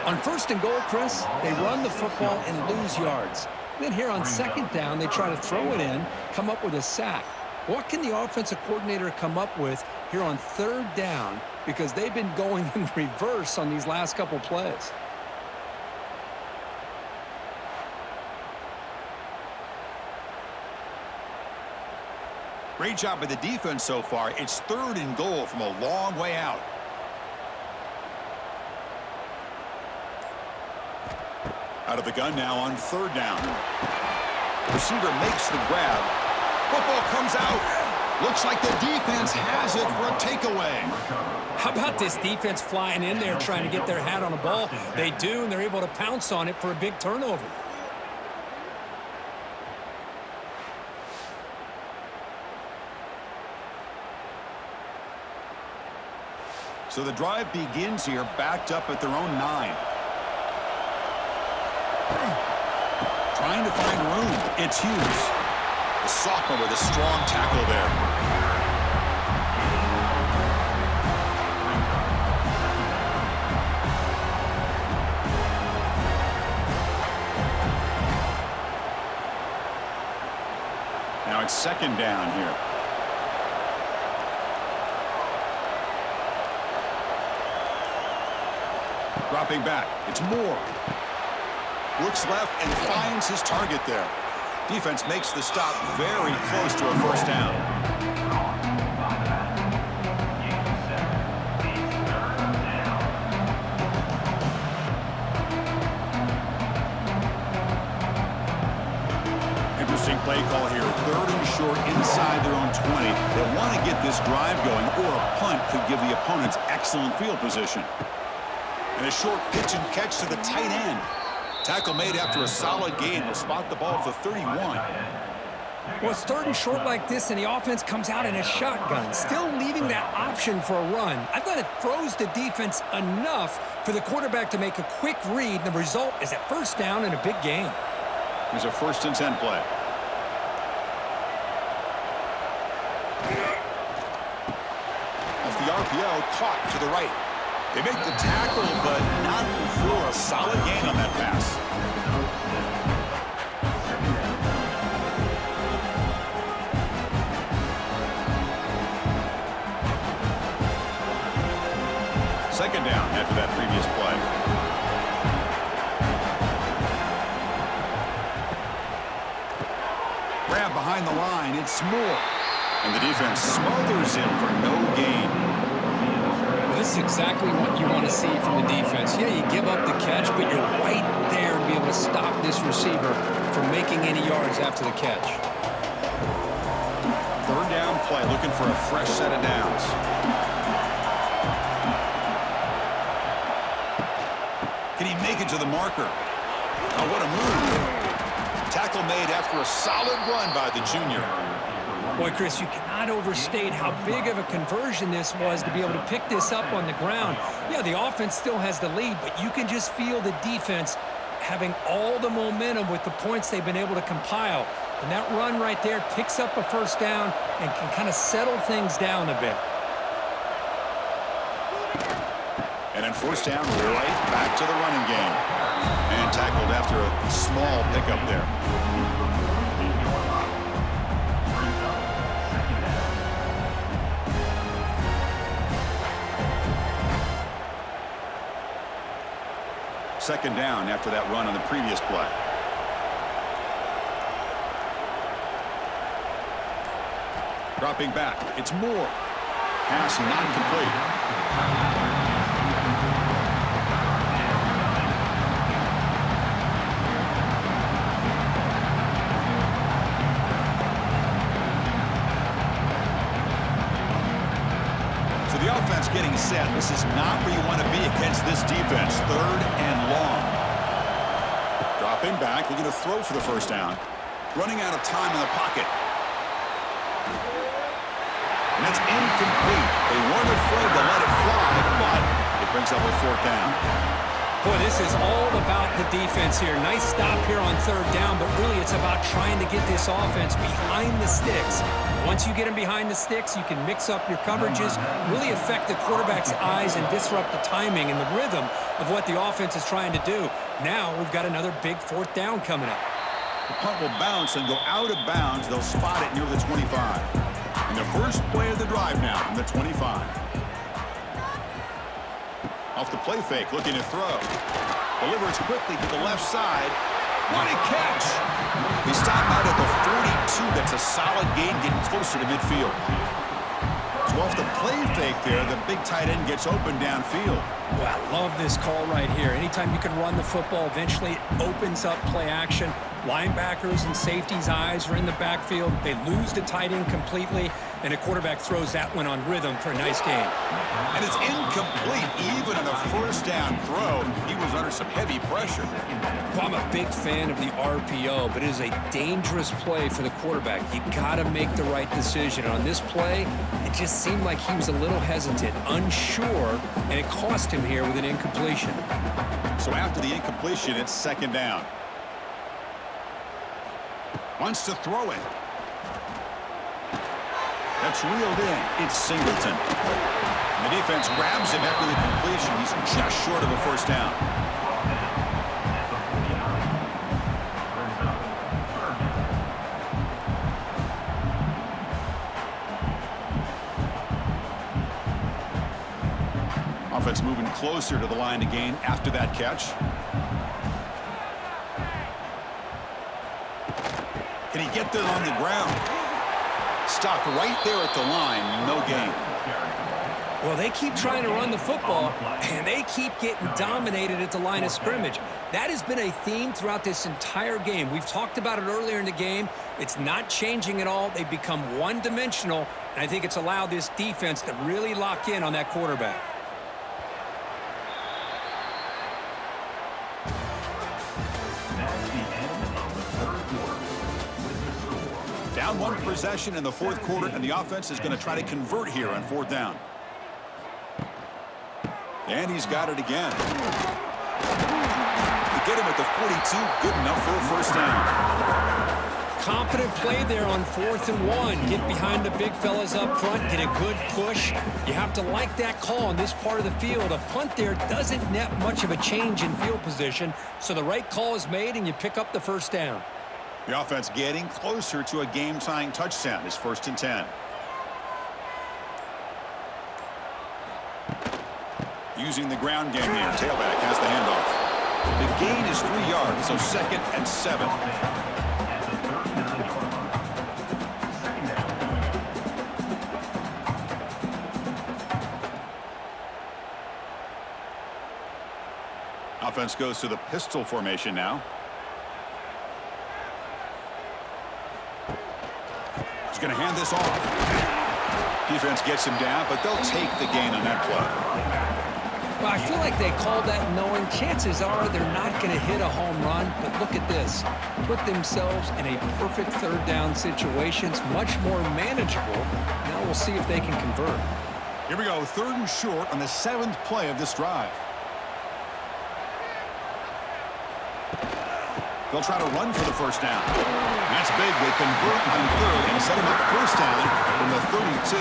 On 1st and goal, Chris, they run the football and lose yards. Then here on 2nd down, they try to throw it in, come up with a sack. What can the offensive coordinator come up with here on 3rd down? Because they've been going in reverse on these last couple plays. Great job by the defense so far. It's 3rd and goal from a long way out. Out of the gun now on 3rd down. Receiver makes the grab. Football comes out. Looks like the defense has it for a takeaway. How about this defense flying in there trying to get their hat on a ball? They do, and they're able to pounce on it for a big turnover. So the drive begins here, backed up at their own 9. Trying to find room. It's Hughes. The sophomore with a strong tackle there. Now it's 2nd down here. Dropping back. It's Moore. Looks left and finds his target there. Defense makes the stop very close to a 1st down. Interesting play call here. 3rd and short inside their own 20. They want to get this drive going, or a punt could give the opponents excellent field position. And a short pitch and catch to the tight end. Tackle made after a solid gain. Will spot the ball at the 31. Well, it's 3rd and short like this, and the offense comes out in a shotgun, still leaving that option for a run. I thought it throws the defense enough for the quarterback to make a quick read, and the result is a 1st down and a big gain. Here's a 1st and 10 play. Off the RPO, caught to the right. They make the tackle, but not before a solid gain on that pass. Second down after that previous play. Grab behind the line. It's Moore. And the defense smothers him for no gain. This is exactly what you want to see from the defense. Yeah, you give up the catch, but you're right there to be able to stop this receiver from making any yards after the catch. 3rd down play, looking for a fresh set of downs. Take it to the marker. Oh, what a move. Tackle made after a solid run by the junior. Boy, Chris, you cannot overstate how big of a conversion this was to be able to pick this up on the ground. Yeah, the offense still has the lead, but you can just feel the defense having all the momentum with the points they've been able to compile. And that run right there picks up a first down and can kind of settle things down a bit. And then first down, right back to the running game. And tackled after a small pickup there. Second down after that run on the previous play. Dropping back. It's Moore. Pass not complete. Getting set. This is not where you want to be against this defense. Third and long. Dropping back, looking to throw for the first down. Running out of time in the pocket. And that's incomplete. They weren't afraid to let it fly, but it brings up a fourth down. Boy, this is all about the defense here. Nice stop here on third down, but really it's about trying to get this offense behind the sticks. Once you get them behind the sticks, you can mix up your coverages, really affect the quarterback's eyes and disrupt the timing and the rhythm of what the offense is trying to do. Now we've got another big fourth down coming up. The punt will bounce and go out of bounds. They'll spot it near the 25. And the first play of the drive now from the 25. Off the play fake, looking to throw. Delivers quickly to the left side. What a catch! He stopped out at the 42. That's a solid gain, getting closer to midfield. So off the play fake there, the big tight end gets open downfield. Well, I love this call right here. Anytime you can run the football, eventually it opens up play action. Linebackers and safeties' eyes are in the backfield. They lose the tight end completely, and a quarterback throws that one on rhythm for a nice gain. And it's incomplete. Even in a first down throw, he was under some heavy pressure. Well, I'm a big fan of the RPO, but it is a dangerous play for the quarterback. You got to make the right decision. On this play, it just seemed like he was a little hesitant, unsure, and it cost him here with an incompletion. So after the incompletion, it's second down. Wants to throw it. That's reeled in. It's Singleton. And the defense grabs him after the completion. He's just short of a first down. Offense moving closer to the line to gain after that catch. Can he get that on the ground? Stopped right there at the line. No gain. Well, they keep trying to run the football, and they keep getting dominated at the line of scrimmage. That has been a theme throughout this entire game. We've talked about it earlier in the game. It's not changing at all. They've become one-dimensional, and I think it's allowed this defense to really lock in on that quarterback. Down one possession in the fourth quarter, and the offense is going to try to convert here on fourth down. And he's got it again. To get him at the 42, good enough for a first down. Confident play there on 4th and 1. Get behind the big fellas up front, get a good push. You have to like that call on this part of the field. A punt there doesn't net much of a change in field position, so the right call is made and you pick up the first down. The offense getting closer to a game-tying touchdown. It's 1st and 10. Using the ground game here. Tailback has the handoff. The gain is 3 yards, so 2nd and 7. Offense goes to the pistol formation now. He's going to hand this off. Defense gets him down, but they'll take the gain on that play. Well, I feel like they called that knowing chances are they're not going to hit a home run. But look at this. Put themselves in a perfect third down situation. It's much more manageable. Now we'll see if they can convert. Here we go, 3rd and short on the 7th play of this drive. They'll try to run for the first down. That's big. They convert on 3rd and set him up first down from the 32.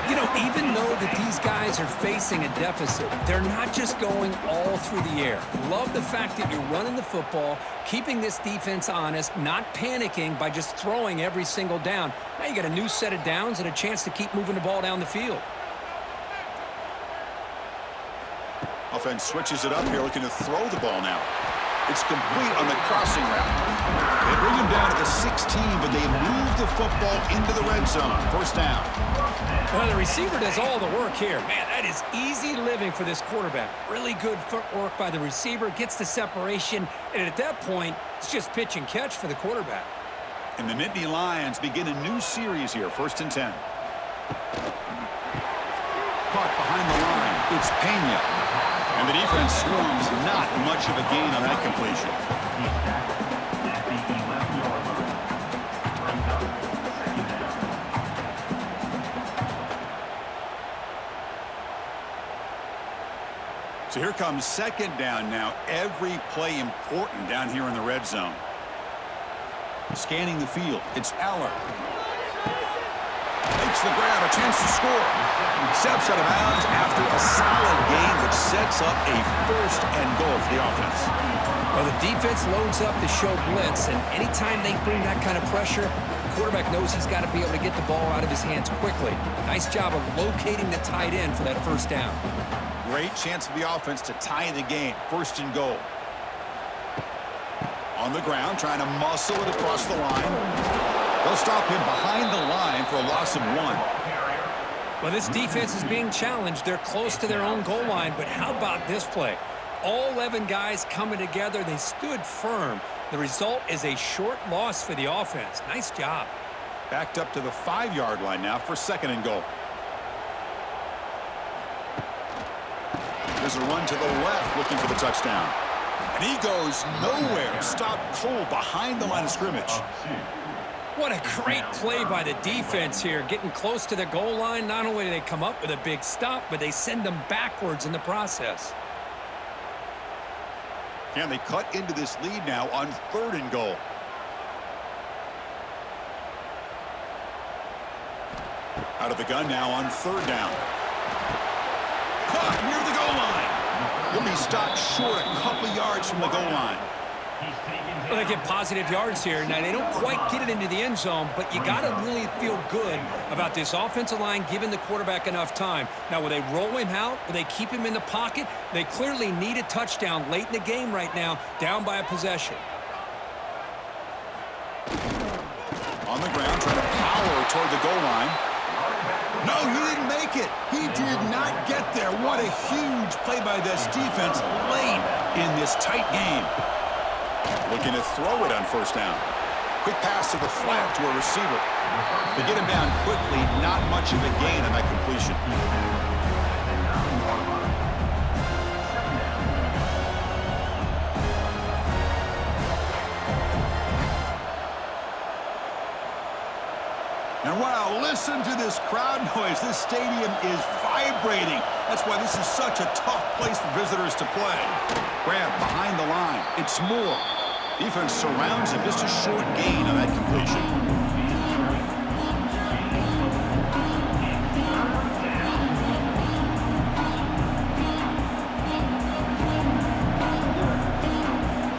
You know, even though that these guys are facing a deficit, they're not just going all through the air. Love the fact that you're running the football, keeping this defense honest, not panicking by just throwing every single down. Now you got a new set of downs and a chance to keep moving the ball down the field. Offense switches it up here, looking to throw the ball now. It's complete on the crossing route. They bring him down to the 16, but they move the football into the red zone. First down. Well, the receiver does all the work here. Man, that is easy living for this quarterback. Really good footwork by the receiver, gets the separation, and at that point, it's just pitch and catch for the quarterback. And the Nittany Lions begin a new series here, 1st and 10. Caught behind the line. It's Pena. And the defense swarms not much of a gain on that completion. So here comes 2nd down now. Every play important down here in the red zone. Scanning the field. It's Aller. Makes the grab, a chance to score. Steps out of bounds after a solid game, which sets up a 1st and goal for the offense. Well, the defense loads up to show blitz, and anytime they bring that kind of pressure, the quarterback knows he's got to be able to get the ball out of his hands quickly. Nice job of locating the tight end for that first down. Great chance for the offense to tie the game. 1st and goal. On the ground, trying to muscle it across the line. They'll stop him behind the line for a loss of 1. Well, this defense is being challenged. They're close to their own goal line, but how about this play? All 11 guys coming together. They stood firm. The result is a short loss for the offense. Nice job. Backed up to the 5-yard line now for 2nd and goal. There's a run to the left looking for the touchdown. And he goes nowhere. Stopped cold behind the line of scrimmage. What a great play by the defense here. Getting close to the goal line, not only do they come up with a big stop, but they send them backwards in the process. Can they cut into this lead now on 3rd and goal? Out of the gun now on 3rd down. Caught near the goal line. He'll be stopped short a couple yards from the goal line. Well, they get positive yards here. Now, they don't quite get it into the end zone, but you got to really feel good about this offensive line giving the quarterback enough time. Now, will they roll him out? Will they keep him in the pocket? They clearly need a touchdown late in the game right now, down by a possession. On the ground, trying to power toward the goal line. No, he didn't make it. He did not get there. What a huge play by this defense late in this tight game. Looking to throw it on 1st down. Quick pass to the flat to a receiver. They get him down quickly. Not much of a gain on that completion. And wow, listen to this crowd noise. This stadium is vibrating. That's why this is such a tough place for visitors to play. Grab behind the line. It's Moore. Defense surrounds him. Just a short gain on that completion.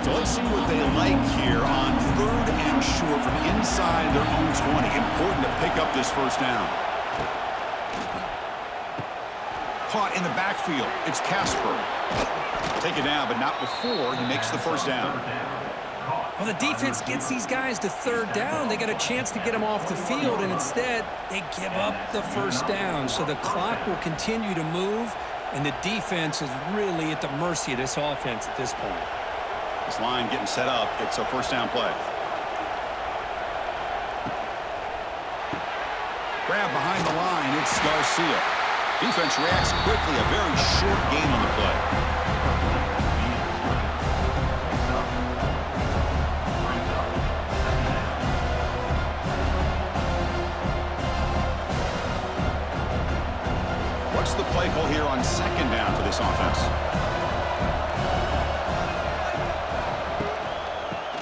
So let's see what they like here on 3rd and short from inside their own 20. Important to pick up this first down. Caught in the backfield. It's Casper. Take it down, but not before he makes the first down. Well, the defense gets these guys to 3rd down. They got a chance to get them off the field, and instead they give up the first down. So the clock will continue to move, and the defense is really at the mercy of this offense at this point. This line getting set up. It's a first down play. Grab behind the line. It's Garcia. Defense reacts quickly. A very short gain on the play. What's the play call here on second down for this offense?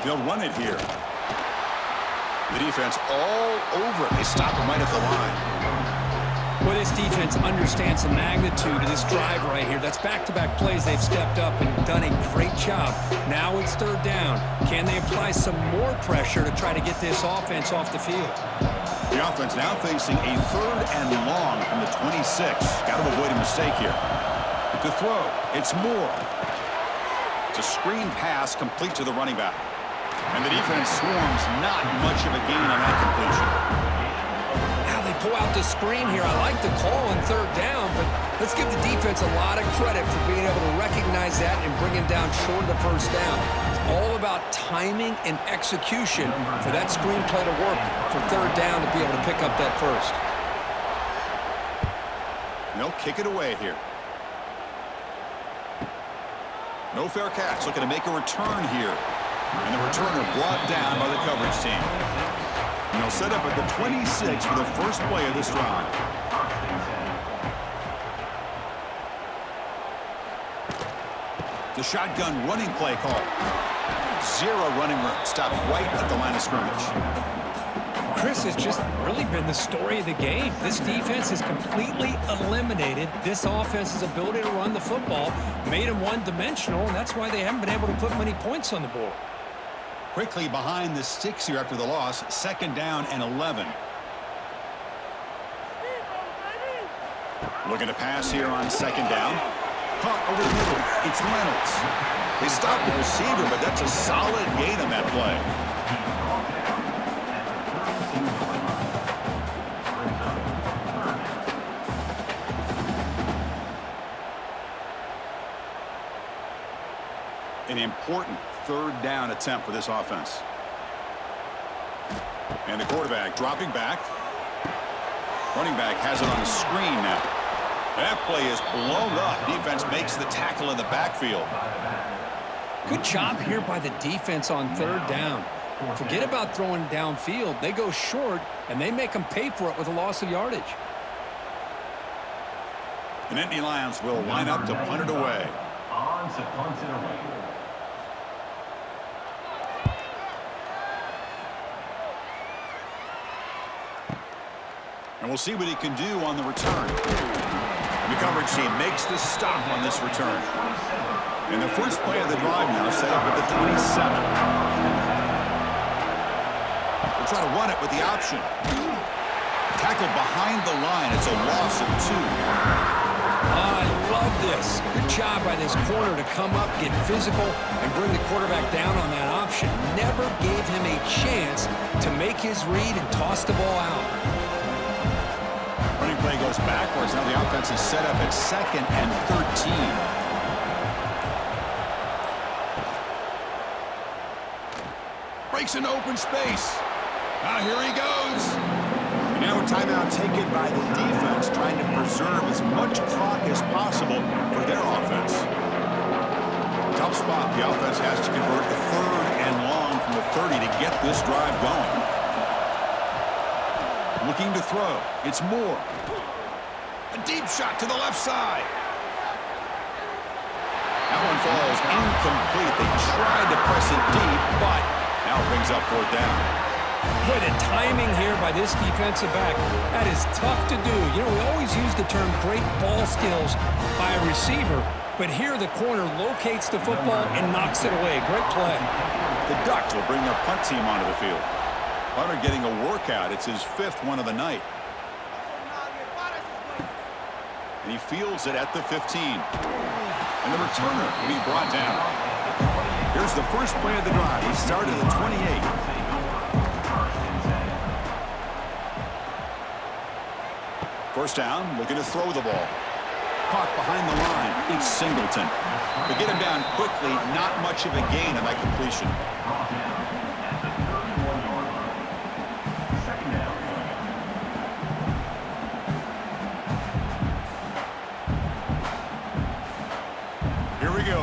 They'll run it here. The defense all over it. They stop him right at the line. Well, this defense understands the magnitude of this drive right here. That's back-to-back plays. They've stepped up and done a great job. Now it's third down. Can they apply some more pressure to try to get this offense off the field? The offense now facing a third and long from the 26. Got to avoid a mistake here. To throw, it's Moore. It's a screen pass complete to the running back. And the defense swarms, not much of a gain on that completion. Now they pull out the screen here. I like the call on third down, but let's give the defense a lot of credit for being able to recognize that and bring him down short of the first down. It's all about timing and execution for that screen play to work for third down to be able to pick up that first. And they'll kick it away here. No fair catch. Looking to make a return here. And the returner brought down by the coverage team. And they'll set up at the 26 for the first play of this drive. The shotgun running play call. Zero running room. Stopped right at the line of scrimmage. Chris, has just really been the story of the game. This defense has completely eliminated this offense's ability to run the football, made them one-dimensional, and that's why they haven't been able to put many points on the board. Quickly behind the sticks here after the loss. Second down and 11. Looking to pass here on second down. Caught over the middle. It's Reynolds. They stopped the receiver, but that's a solid gain on that play. An important third down attempt for this offense. And the quarterback dropping back. Running back has it on the screen now. That play is blown up. Defense makes the tackle in the backfield. Good job here by the defense on third down. Forget about throwing downfield. They go short, and they make them pay for it with a loss of yardage. And Nittany Lions will line up to punt it away. On to punt it away. And we'll see what he can do on the return. And the coverage team makes the stop on this return. And the first play of the drive now set up at the 27. We'll try to run it with the option. Tackled behind the line. It's a loss of 2. I love this. Good job by this corner to come up, get physical, and bring the quarterback down on that option. Never gave him a chance to make his read and toss the ball out. Running play goes backwards. Now the offense is set up at second and 13. Breaks into open space. Now here he goes. And now a timeout taken by the defense, trying to preserve as much clock as possible for their offense. Tough spot. The offense has to convert the third and long from the 30 to get this drive going. Looking to throw. It's Moore. A deep shot to the left side. That one falls incomplete. They tried to press it deep, but now it brings up fourth down. Boy, the timing here by this defensive back, that is tough to do. You know, we always use the term great ball skills by a receiver, but here the corner locates the football and knocks it away. Great play. The Ducks will bring their punt team onto the field. Hunter getting a workout. It's his 5th one of the night. And he fields it at the 15. And the returner will be brought down. Here's the first play of the drive. He started at 28. First down, looking to throw the ball. Caught behind the line. It's Singleton. To get him down quickly, not much of a gain on that completion.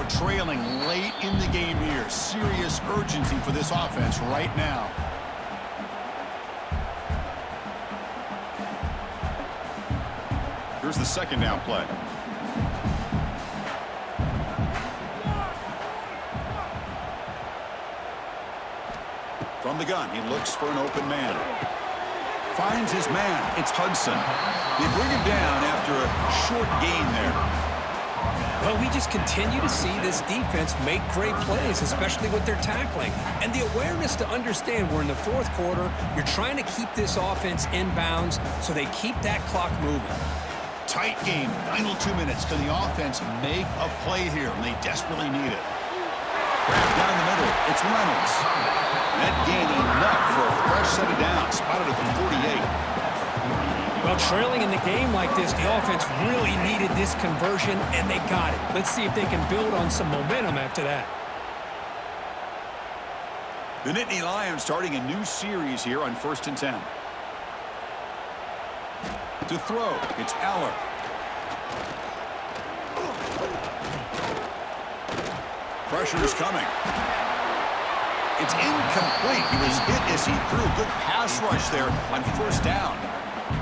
know, trailing late in the game here. Serious urgency for this offense right now. Here's the second down play. From the gun, he looks for an open man. Finds his man. It's Hudson. They bring him down after a short gain there. Well, we just continue to see this defense make great plays, especially with their tackling. And the awareness to understand we're in the fourth quarter, you're trying to keep this offense in bounds so they keep that clock moving. Tight game, final 2 minutes. Can the offense make a play here? And they desperately need it. Wrapped down the middle, it's Reynolds. That gain enough for a fresh set of downs, spotted at the 48. Well, trailing in the game like this, the offense really needed this conversion, and they got it. Let's see if they can build on some momentum after that. The Nittany Lions starting a new series here on 1st and 10. To throw, it's Aller. Pressure is coming. It's incomplete. He was hit as he threw. Good pass rush there on 1st down.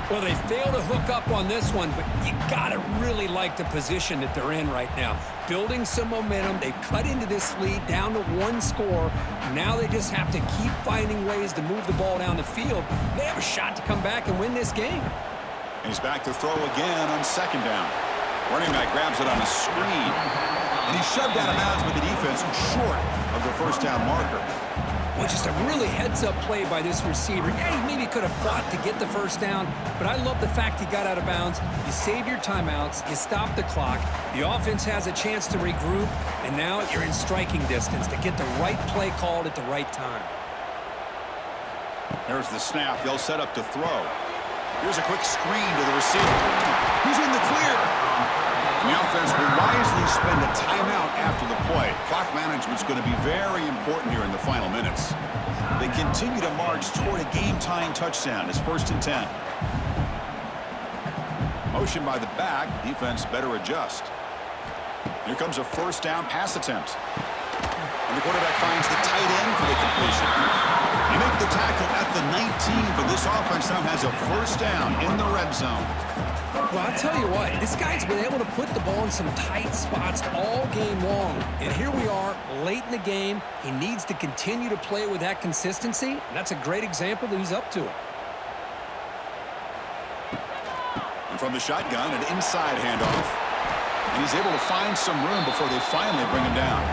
Well, they failed to hook up on this one, but you got to really like the position that they're in right now. Building some momentum. They cut into this lead down to 1 score. Now they just have to keep finding ways to move the ball down the field. They have a shot to come back and win this game. And he's back to throw again on 2nd down. Running back grabs it on a screen. And he's shoved out of bounds with the defense short of the 1st down marker. Well, just a really heads-up play by this receiver. Yeah, he maybe could have fought to get the 1st down, but I love the fact he got out of bounds. You save your timeouts, you stop the clock, the offense has a chance to regroup, and now you're in striking distance to get the right play called at the right time. There's the snap. They'll set up to throw. Here's a quick screen to the receiver. He's in the clear. And the offense will wisely spend a timeout after the play. Clock management's going to be very important here in the final minutes. They continue to march toward a game-tying touchdown. It's 1st and 10. Motion by the back. Defense better adjust. Here comes a 1st down pass attempt. And the quarterback finds the tight end for the completion. They make the tackle at the 19, but this offense now has a 1st down in the red zone. Well, I'll tell you what, this guy's been able to put the ball in some tight spots all game long. And here we are, late in the game. He needs to continue to play with that consistency, and that's a great example that he's up to it. And from the shotgun, an inside handoff. And he's able to find some room before they finally bring him down.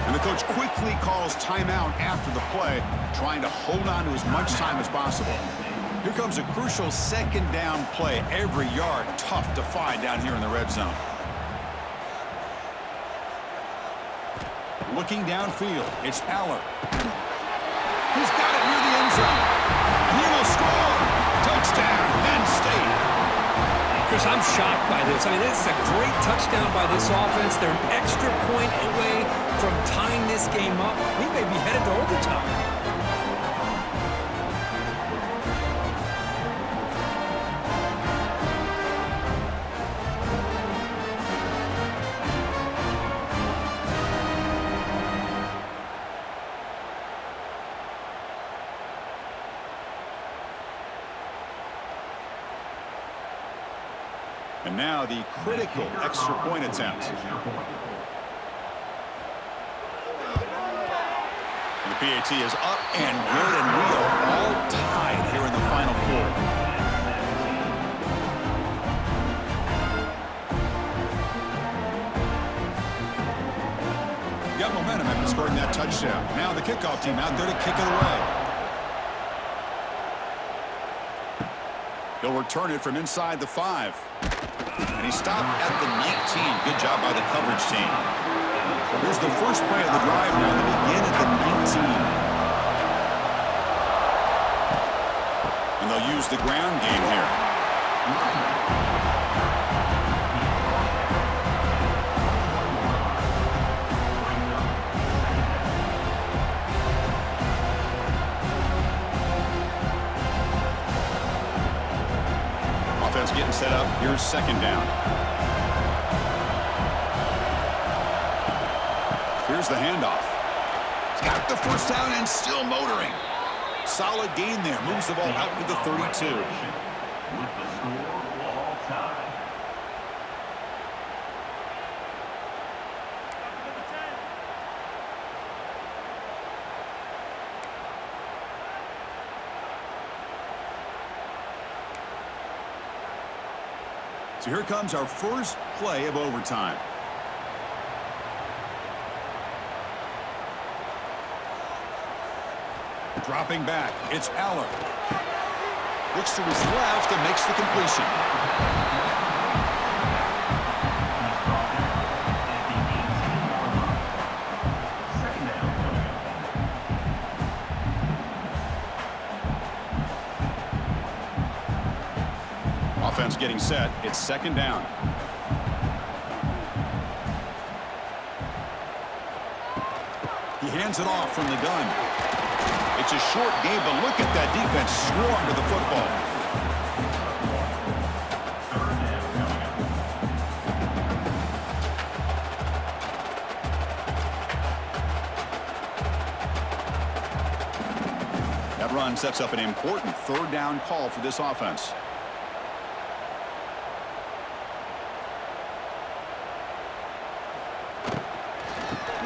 And the coach quickly calls timeout after the play, trying to hold on to as much time as possible. Here comes a crucial 2nd down play. Every yard tough to find down here in the red zone. Looking downfield, it's Aller. He's got it near the end zone. He will score. Touchdown, Penn State. Chris, I'm shocked by this. I mean, this is a great touchdown by this offense. They're an extra point away from tying this game up. We may be headed to overtime. And now the critical extra point attempt. The PAT is up and good, and we are all tied here in the final quarter. Got momentum after scoring that touchdown. Now the kickoff team out there to kick it away. He'll return it from inside the 5. And he stopped at the 19. Good job by the coverage team. Here's the first play of the drive now. They begin at the 19. And they'll use the ground game here. Offense getting set up. Here's 2nd down. Here's the handoff. He's got the first down and still motoring. Solid gain there. Moves the ball out to the 32. With the score all time. So here comes our first play of overtime. Dropping back, it's Aller. Looks to his left and makes the completion. Second down. Offense getting set. It's second down. He hands it off from the gun. It's a short game, but look at that defense swarm to the football. Third down coming up. That run sets up an important third down call for this offense.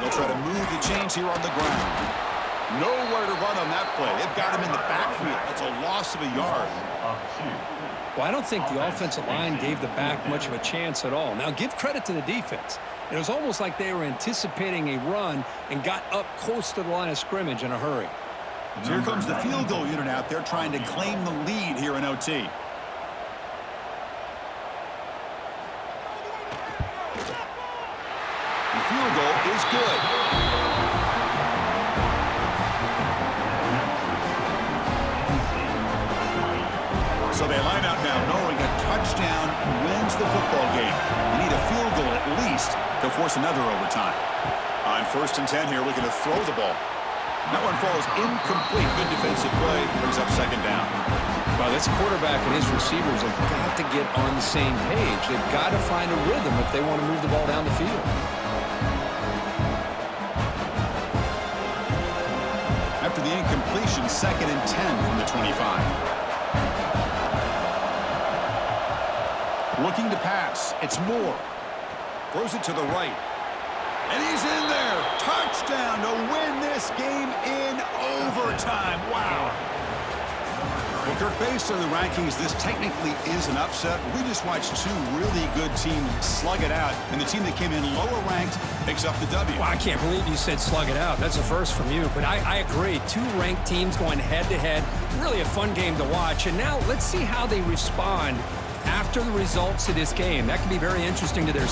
They'll try to move the chains here on the ground. Nowhere to run on that play. They've got him in the backfield. That's a loss of a yard. Of 2. Well, I don't think the offensive line gave the back much of a chance at all. Now, give credit to the defense. It was almost like they were anticipating a run and got up close to the line of scrimmage in a hurry. So here comes the field goal unit out there trying to claim the lead here in OT. The field goal is good. So they line out now knowing a touchdown wins the football game. You need a field goal at least to force another overtime. On 1st and 10 here, looking to throw the ball. That one falls incomplete. Good defensive play. Brings up second down. Well, this quarterback and his receivers have got to get on the same page. They've got to find a rhythm if they want to move the ball down the field. After the incompletion, 2nd and 10 from the 25. Looking to pass. It's Moore. Throws it to the right. And he's in there. Touchdown to win this game in overtime. Wow. Well, Kirk, based on the rankings, this technically is an upset. We just watched two really good teams slug it out, and the team that came in lower ranked picks up the W. Well, I can't believe you said slug it out. That's a first from you. But I agree. Two ranked teams going head-to-head. Really a fun game to watch. And now let's see how they respond after the results of this game. That could be very interesting to their